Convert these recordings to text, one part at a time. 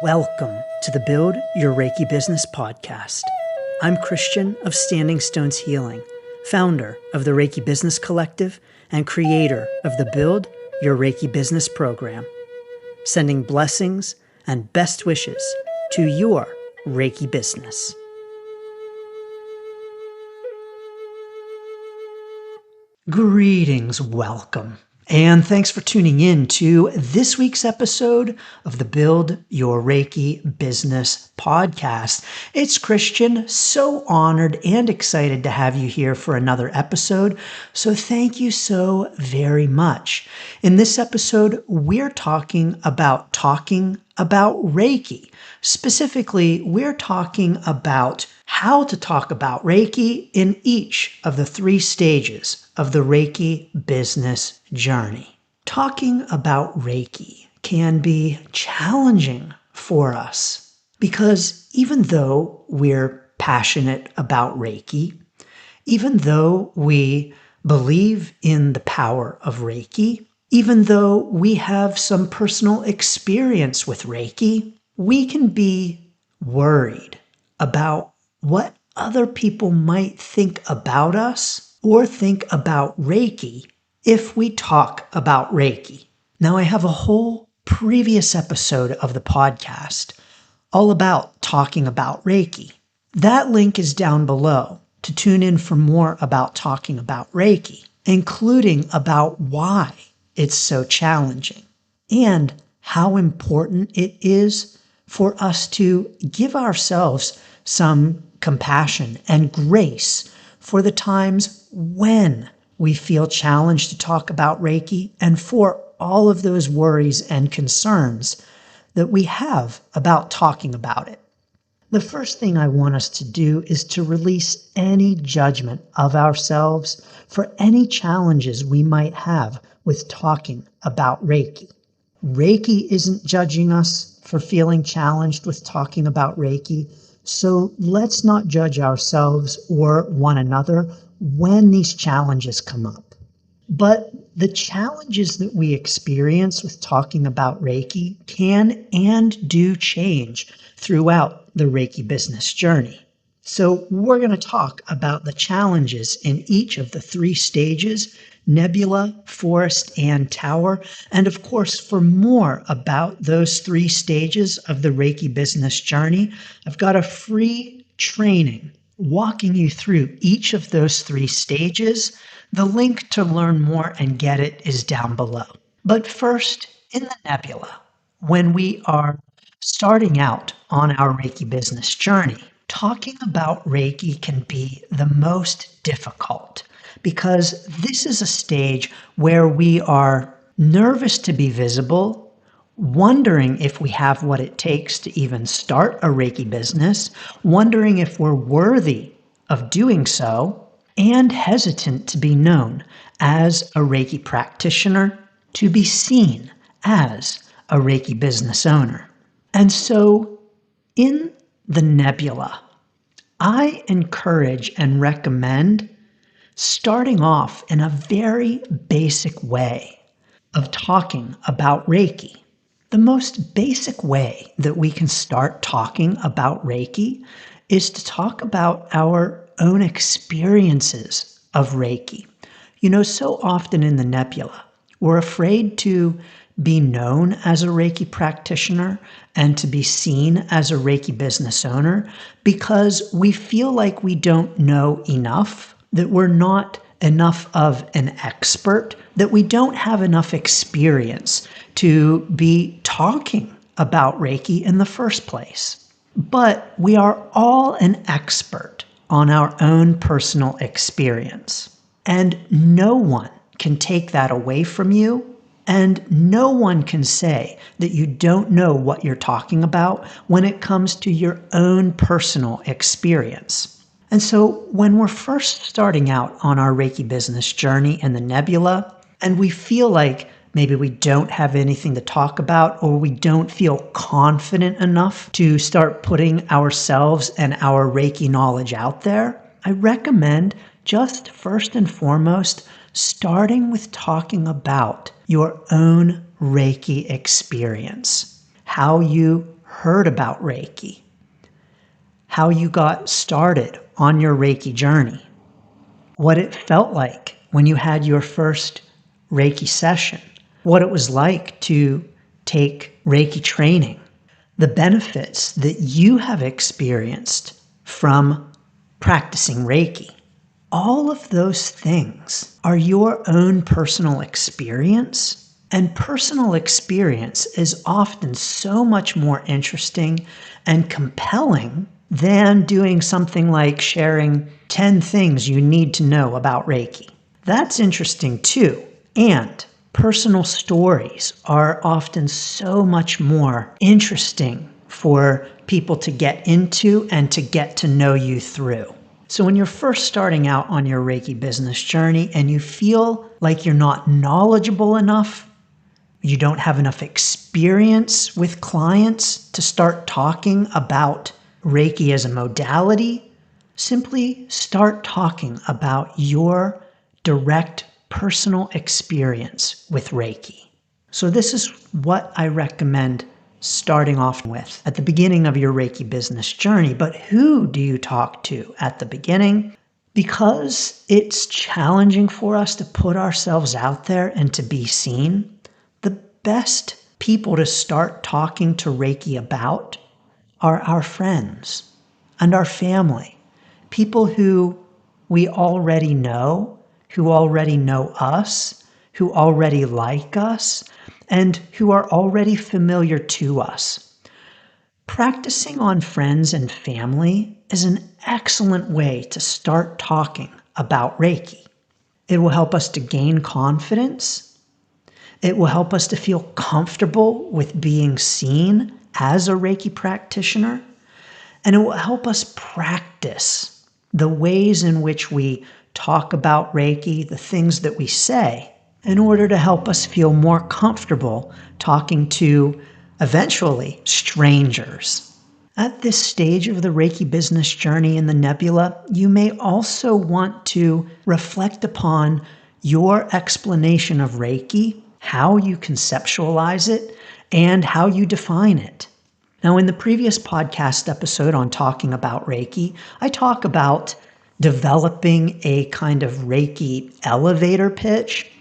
Welcome to the Build Your Reiki Business podcast. I'm Christian of Standing Stones Healing, founder of the Reiki Business Collective and creator of the Build Your Reiki Business program, sending blessings and best wishes to your Reiki business. Greetings, welcome. And thanks for tuning in to this week's episode of the Build Your Reiki Business podcast. It's Christian, so honored and excited to have you here for another episode. So thank you so very much. In this episode, we're talking about Reiki. Specifically, we're talking about how to talk about Reiki in each of the 3 stages of the Reiki business journey. Talking about Reiki can be challenging for us because even though we're passionate about Reiki, even though we believe in the power of Reiki, even though we have some personal experience with Reiki, we can be worried about what other people might think about us or think about Reiki if we talk about Reiki. Now, I have a whole previous episode of the podcast all about talking about Reiki. That link is down below to tune in for more about talking about Reiki, including about why it's so challenging and how important it is for us to give ourselves some compassion and grace for the times when we feel challenged to talk about Reiki and for all of those worries and concerns that we have about talking about it. The first thing I want us to do is to release any judgment of ourselves for any challenges we might have with talking about Reiki. Reiki isn't judging us for feeling challenged with talking about Reiki, so let's not judge ourselves or one another when these challenges come up. But the challenges that we experience with talking about Reiki can and do change throughout the Reiki business journey. So we're going to talk about the challenges in each of the 3 stages: Nebula, Forest, and Tower. And of course, for more about those 3 stages of the Reiki business journey, I've got a free training walking you through each of those 3 stages. The link to learn more and get it is down below. But first, in the Nebula, when we are starting out on our Reiki business journey, talking about Reiki can be the most difficult because this is a stage where we are nervous to be visible, wondering if we have what it takes to even start a Reiki business, wondering if we're worthy of doing so, and hesitant to be known as a Reiki practitioner, to be seen as a Reiki business owner. And so in the Nebula, I encourage and recommend starting off in a very basic way of talking about Reiki. The most basic way that we can start talking about Reiki is to talk about our own experiences of Reiki. You know, so often in the Nebula, we're afraid to be known as a Reiki practitioner and to be seen as a Reiki business owner because we feel like we don't know enough, that we're not enough of an expert, that we don't have enough experience to be talking about Reiki in the first place. But we are all an expert on our own personal experience. And no one can take that away from you. And no one can say that you don't know what you're talking about when it comes to your own personal experience. And so when we're first starting out on our Reiki business journey in the Nebula, and we feel like maybe we don't have anything to talk about, or we don't feel confident enough to start putting ourselves and our Reiki knowledge out there, I recommend just first and foremost starting with talking about your own Reiki experience, how you heard about Reiki, how you got started on your Reiki journey, what it felt like when you had your first Reiki session, what it was like to take Reiki training, the benefits that you have experienced from practicing Reiki. All of those things are your own personal experience, and personal experience is often so much more interesting and compelling than doing something like sharing 10 things you need to know about Reiki. That's interesting too, and personal stories are often so much more interesting for people to get into and to get to know you through. So when you're first starting out on your Reiki business journey and you feel like you're not knowledgeable enough, you don't have enough experience with clients to start talking about Reiki as a modality, simply start talking about your direct personal experience with Reiki. So this is what I recommend starting off with at the beginning of your Reiki business journey. But who do you talk to at the beginning? Because it's challenging for us to put ourselves out there and to be seen, the best people to start talking to Reiki about are our friends and our family, people who we already know, who already know us, who already like us, and who are already familiar to us. Practicing on friends and family is an excellent way to start talking about Reiki. It will help us to gain confidence. It will help us to feel comfortable with being seen as a Reiki practitioner. And it will help us practice the ways in which we talk about Reiki, the things that we say, in order to help us feel more comfortable talking to, eventually, strangers. At this stage of the Reiki business journey in the Nebula, you may also want to reflect upon your explanation of Reiki, how you conceptualize it, and how you define it. Now, in the previous podcast episode on talking about Reiki, I talk about developing a kind of Reiki elevator pitch.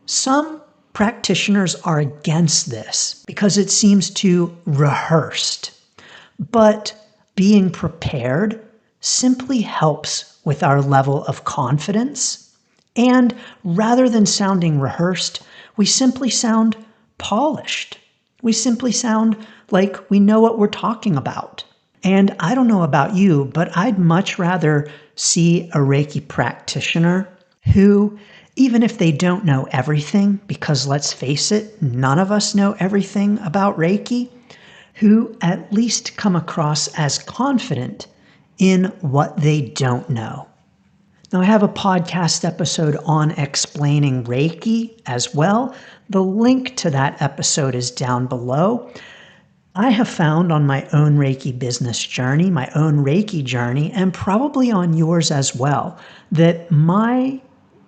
Some practitioners are against this because it seems too rehearsed. But being prepared simply helps with our level of confidence. And rather than sounding rehearsed, we simply sound polished. We simply sound like we know what we're talking about. And I don't know about you, but I'd much rather see a Reiki practitioner who, even if they don't know everything, because let's face it, none of us know everything about Reiki, who at least come across as confident in what they don't know. Now, I have a podcast episode on explaining Reiki as well. The link to that episode is down below. I have found on my own Reiki business journey, my own Reiki journey, and probably on yours as well, that my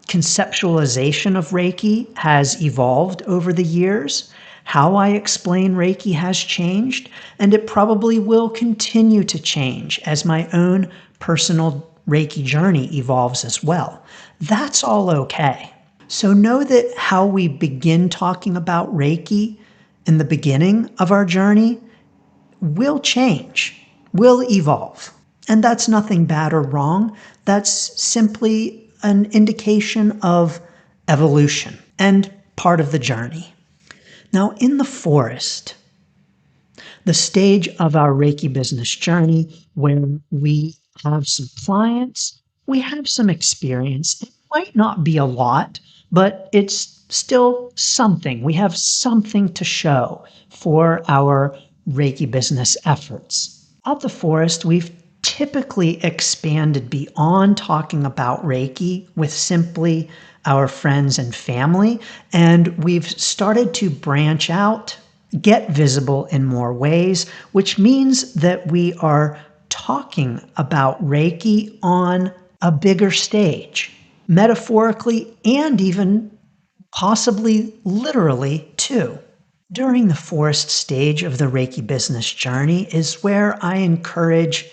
conceptualization of Reiki has evolved over the years. How I explain Reiki has changed, and it probably will continue to change as my own personal Reiki journey evolves as well. That's all okay. So know that how we begin talking about Reiki in the beginning of our journey will change, will evolve. And that's nothing bad or wrong. That's simply an indication of evolution and part of the journey. Now, in the forest, the stage of our Reiki business journey where we have some clients, we have some experience. It might not be a lot, but it's still something. We have something to show for our Reiki business efforts. At the forest, we've typically expanded beyond talking about Reiki with simply our friends and family, and we've started to branch out, get visible in more ways, which means that we are talking about Reiki on a bigger stage, metaphorically and even possibly literally too. During the forest stage of the Reiki business journey is where I encourage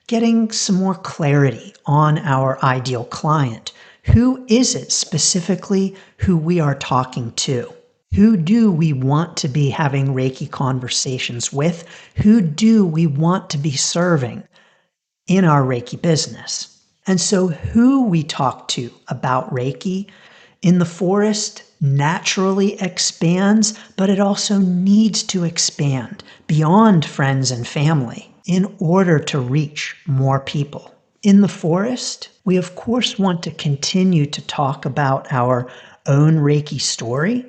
getting some more clarity on our ideal client. Who is it specifically who we are talking to? Who do we want to be having Reiki conversations with? Who do we want to be serving in our Reiki business? And so, who we talk to about Reiki in the forest naturally expands, but it also needs to expand beyond friends and family in order to reach more people. In the forest, we of course want to continue to talk about our own Reiki story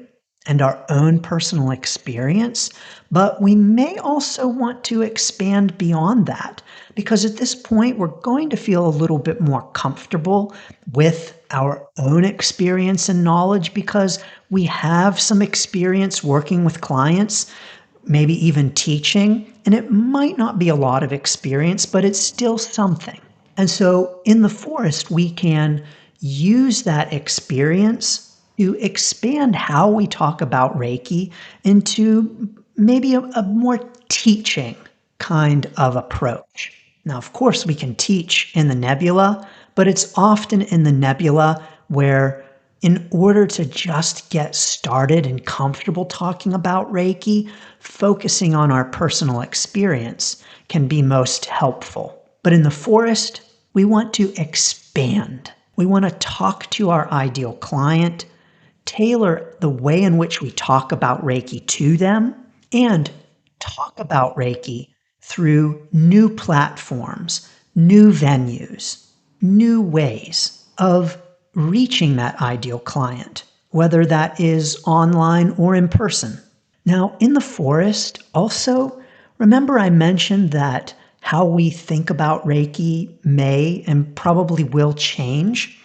and our own personal experience, but we may also want to expand beyond that because at this point we're going to feel a little bit more comfortable with our own experience and knowledge because we have some experience working with clients, maybe even teaching, and it might not be a lot of experience, but it's still something. And so in the forest, we can use that experience to expand how we talk about Reiki into maybe a more teaching kind of approach. Now, of course, we can teach in the Nebula, but it's often in the Nebula where, in order to just get started and comfortable talking about Reiki, focusing on our personal experience can be most helpful. But in the forest, we want to expand. We want to talk to our ideal client, tailor the way in which we talk about Reiki to them, and talk about Reiki through new platforms, new venues, new ways of reaching that ideal client, whether that is online or in person. Now, in the forest, also, remember I mentioned that how we think about Reiki may and probably will change.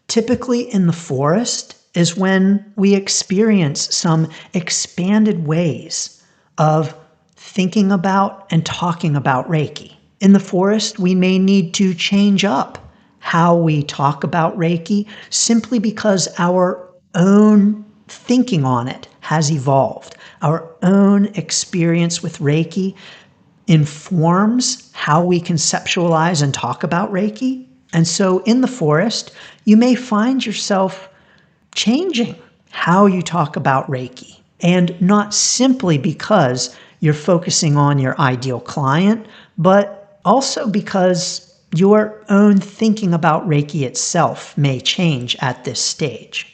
Typically in the forest is when we experience some expanded ways of thinking about and talking about Reiki. In the forest, we may need to change up how we talk about Reiki simply because our own thinking on it has evolved. Our own experience with Reiki informs how we conceptualize and talk about Reiki. And so in the forest, you may find yourself changing how you talk about Reiki. And not simply because you're focusing on your ideal client, but also because your own thinking about Reiki itself may change at this stage.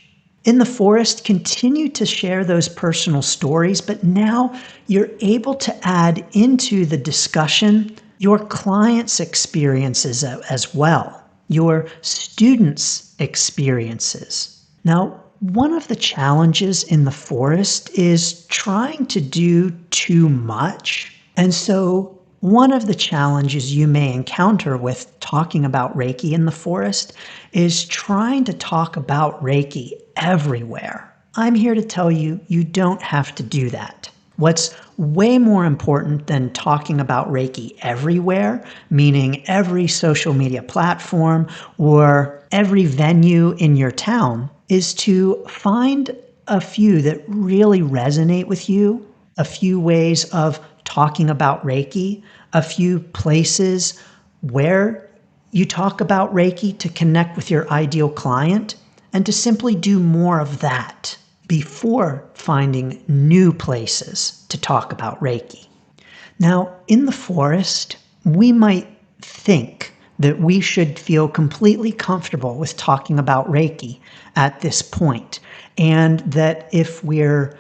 In the forest, continue to share those personal stories, but now you're able to add into the discussion your clients' experiences as well, your students' experiences. Now, one of the challenges in the forest is trying to do too much. And so one of the challenges you may encounter with talking about Reiki in the forest is trying to talk about Reiki everywhere. I'm here to tell you, you don't have to do that. What's way more important than talking about Reiki everywhere, meaning every social media platform or every venue in your town, is to find a few that really resonate with you, a few ways of talking about Reiki, a few places where you talk about Reiki to connect with your ideal client, and to simply do more of that before finding new places to talk about Reiki. Now, in the forest, we might think that we should feel completely comfortable with talking about Reiki at this point, and that if we're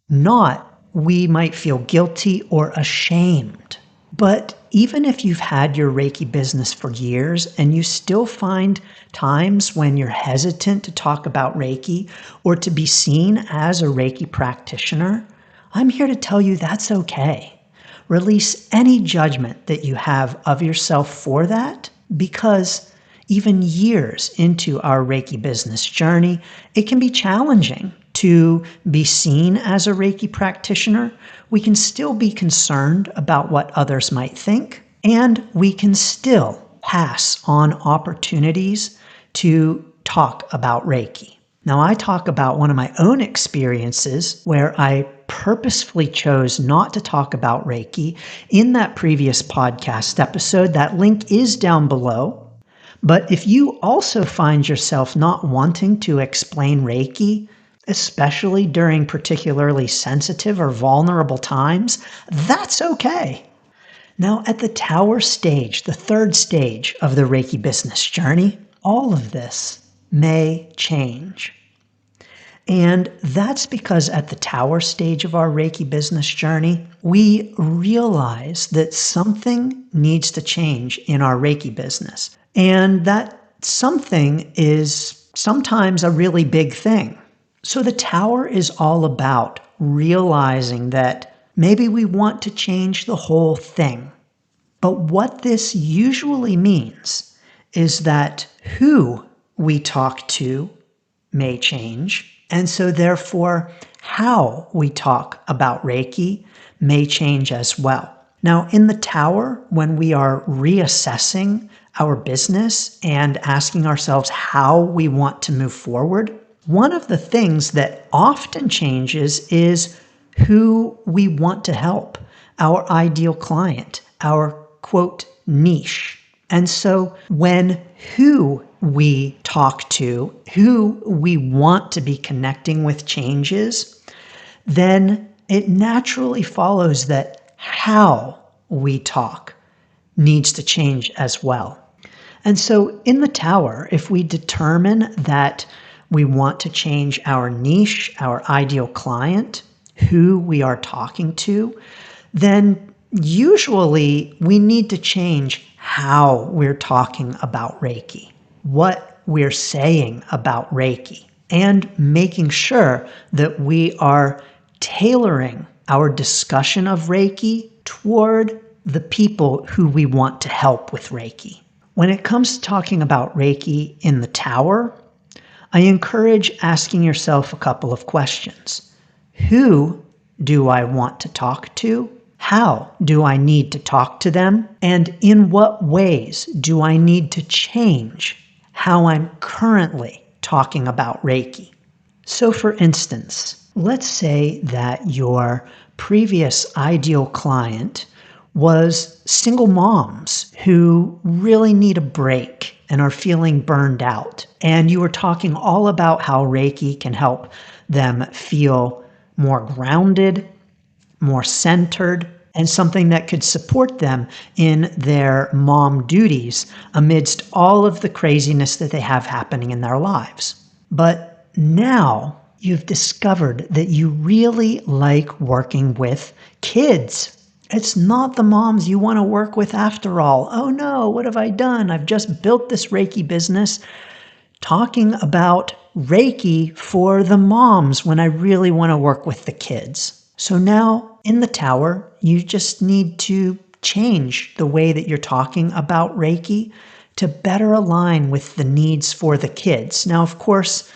not, we might feel guilty or ashamed. But even if you've had your Reiki business for years and you still find times when you're hesitant to talk about Reiki or to be seen as a Reiki practitioner, I'm here to tell you that's okay. Release any judgment that you have of yourself for that, because even years into our Reiki business journey, it can be challenging to be seen as a Reiki practitioner. We can still be concerned about what others might think, and we can still pass on opportunities to talk about Reiki. Now, I talk about one of my own experiences where I purposefully chose not to talk about Reiki in that previous podcast episode. That link is down below. But if you also find yourself not wanting to explain Reiki, especially during particularly sensitive or vulnerable times, that's okay. Now, at the tower stage, the third stage of the Reiki business journey, all of this may change. And that's because at the tower stage of our Reiki business journey, we realize that something needs to change in our Reiki business. And that something is sometimes a really big thing. So the tower is all about realizing that maybe we want to change the whole thing. But what this usually means is that who we talk to may change. And so therefore, how we talk about Reiki may change as well. Now, in the tower, when we are reassessing our business and asking ourselves how we want to move forward, one of the things that often changes is who we want to help, our ideal client, our quote niche. And so when who we talk to, who we want to be connecting with changes, then it naturally follows that how we talk needs to change as well. And so in the tower, if we determine that we want to change our niche, our ideal client, who we are talking to, then usually we need to change how we're talking about Reiki, what we're saying about Reiki, and making sure that we are tailoring our discussion of Reiki toward the people who we want to help with Reiki. When it comes to talking about Reiki in the tower, I encourage asking yourself a couple of questions. Who do I want to talk to? How do I need to talk to them? And in what ways do I need to change how I'm currently talking about Reiki? So for instance, let's say that your previous ideal client was single moms who really need a break and are feeling burned out. And you were talking all about how Reiki can help them feel more grounded, more centered, and something that could support them in their mom duties amidst all of the craziness that they have happening in their lives. But now you've discovered that you really like working with kids. It's not the moms you want to work with after all. Oh no, what have I done? I've just built this Reiki business talking about Reiki for the moms when I really want to work with the kids. So now in the tower, you just need to change the way that you're talking about Reiki to better align with the needs for the kids. Now, of course,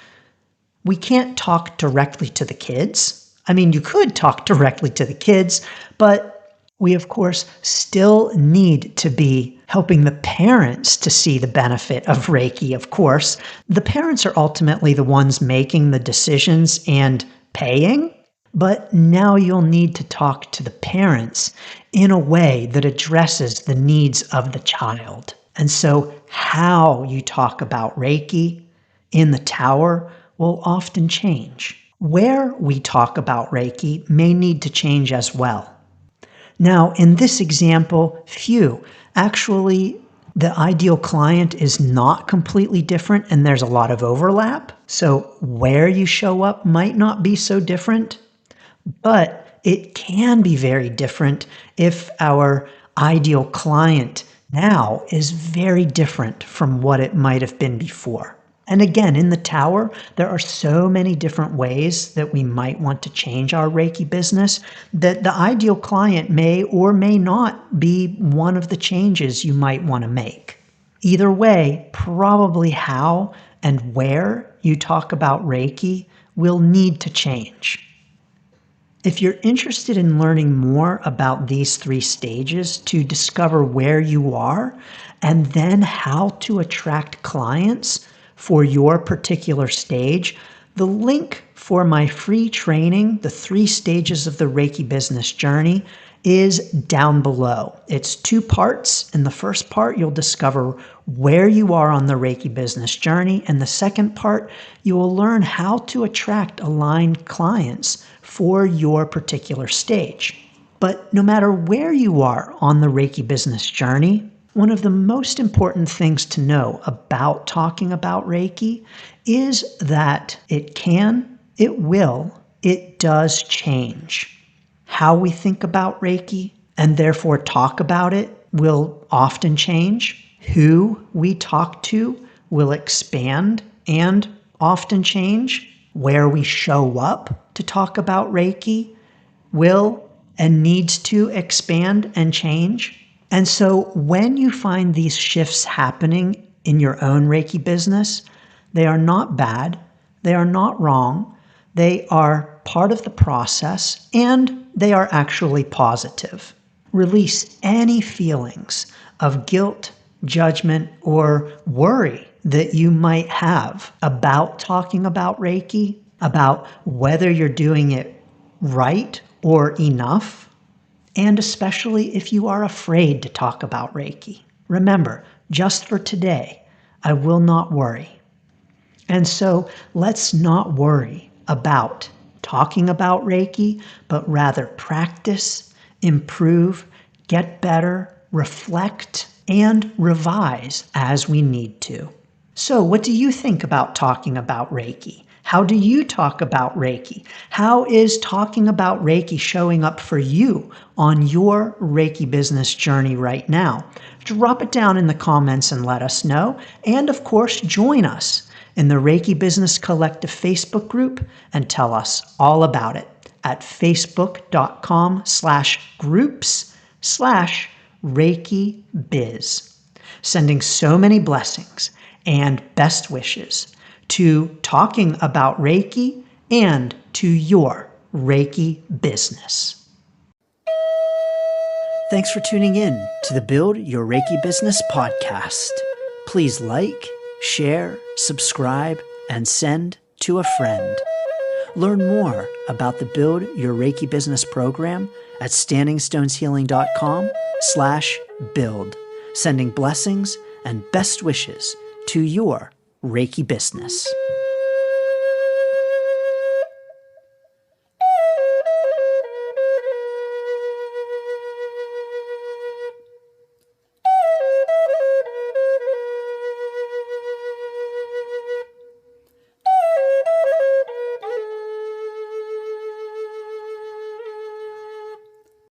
we can't talk directly to the kids. I mean, you could talk directly to the kids, but we, of course, still need to be helping the parents to see the benefit of Reiki, of course. The parents are ultimately the ones making the decisions and paying, but now you'll need to talk to the parents in a way that addresses the needs of the child. And so how you talk about Reiki in the tower will often change. Where we talk about Reiki may need to change as well. Now, in this example, actually, the ideal client is not completely different and there's a lot of overlap. So where you show up might not be so different, but it can be very different if our ideal client now is very different from what it might have been before. And again, in the tower, there are so many different ways that we might want to change our Reiki business that the ideal client may or may not be one of the changes you might want to make. Either way, probably how and where you talk about Reiki will need to change. If you're interested in learning more about these 3 stages to discover where you are and then how to attract clients for your particular stage, The link for my free training, the 3 stages of the Reiki business journey, is down below. It's 2 parts. In the first part, you'll discover where you are on the Reiki business journey. And the second part, you will learn how to attract aligned clients for your particular stage. But no matter where you are on the Reiki business journey, one of the most important things to know about talking about Reiki is that it can, it will, it does change. How we think about Reiki and therefore talk about it will often change. Who we talk to will expand and often change. Where we show up to talk about Reiki will and needs to expand and change. And so when you find these shifts happening in your own Reiki business, they are not bad, they are not wrong, they are part of the process, and they are actually positive. Release any feelings of guilt, judgment, or worry that you might have about talking about Reiki, about whether you're doing it right or enough, and especially if you are afraid to talk about Reiki. Remember, just for today, I will not worry. And so let's not worry about talking about Reiki, but rather practice, improve, get better, reflect, and revise as we need to. So what do you think about talking about Reiki? How do you talk about Reiki? How is talking about Reiki showing up for you on your Reiki business journey right now? Drop it down in the comments and let us know. And of course, join us in the Reiki Business Collective Facebook group and tell us all about it at facebook.com/groups/Reiki Biz. Sending so many blessings and best wishes to talking about Reiki and to your Reiki business. Thanks for tuning in to the Build Your Reiki Business podcast. Please like, share, subscribe, and send to a friend. Learn more about the Build Your Reiki Business program at standingstoneshealing.com/build. Sending blessings and best wishes to your Reiki business.